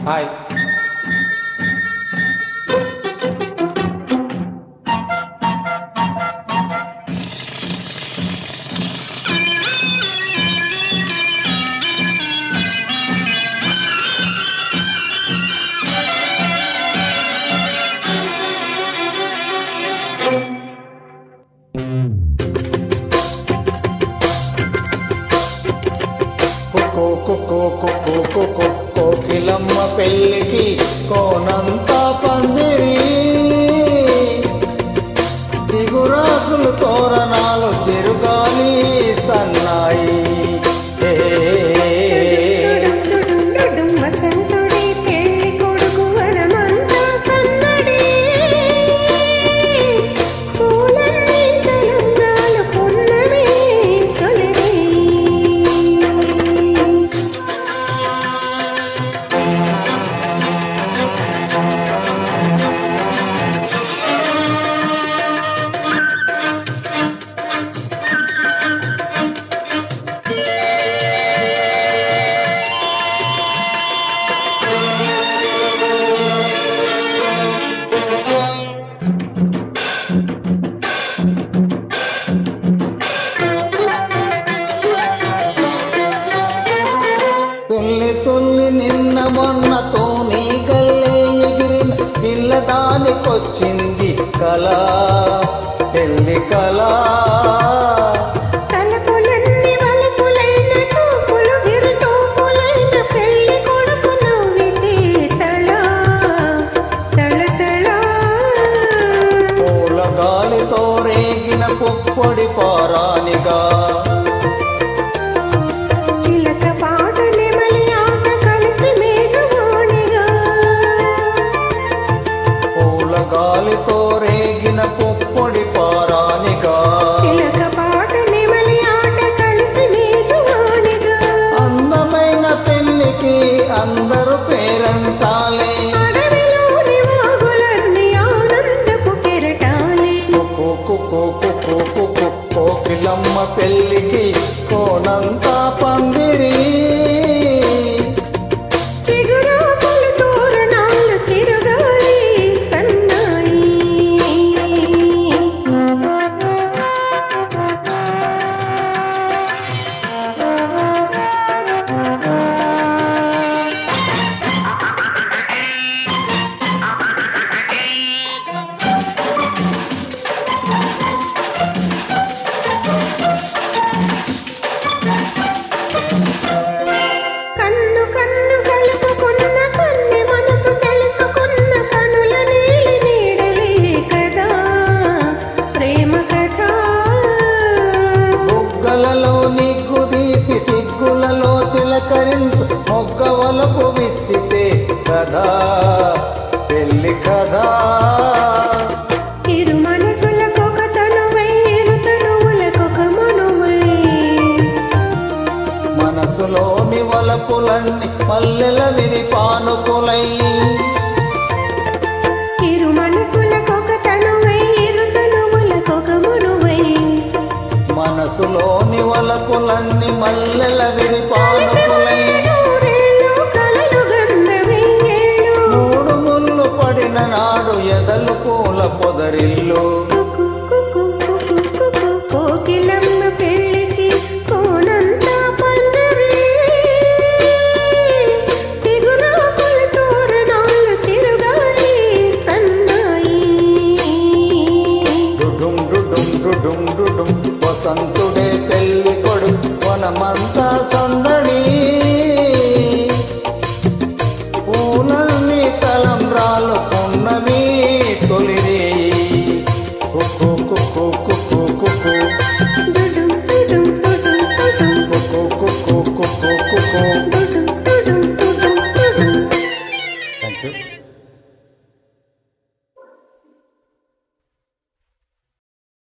Hi. Kokilamma పెళ్ళికి కోనంతా పందిరి, చిగురాకులు తోరణాలు చిరుగాలి సన్నాయి. నిన్న మొన్నతో నీ గల్లే ఎగిరిన పిల్లదానికొచ్చింది కళ, పెళ్లి కళ. పూల గాలితో రేగిన పుప్పొడి పారానిగా, గాలితో రేగిన పుప్పొడి పారానిగా, అందమైన పెళ్లికి అందరూ పేరంటాలే. కోకిలమ్మ పెళ్లికి కోనంతా పందిరి, సిగ్గులలో చిలకరించు మొగ్గవలపు విచ్చితే కదా పెళ్లి కదా. ఇరు మనసులకొక తనువై, ఇరు తనువులకొక మనువై, మనసులోని వలపులన్నీ మల్లెల విరిపానుకులై. ఇరు మనసులకొక తనువై, ఇరు తనువులకొక మనువై, మనసులోని వలపులన్నీ మల్లెల విరిపానుకులై. మూడు ముళ్ళు పడిన నాడు ఎదలు పూల పొదరిల్లు.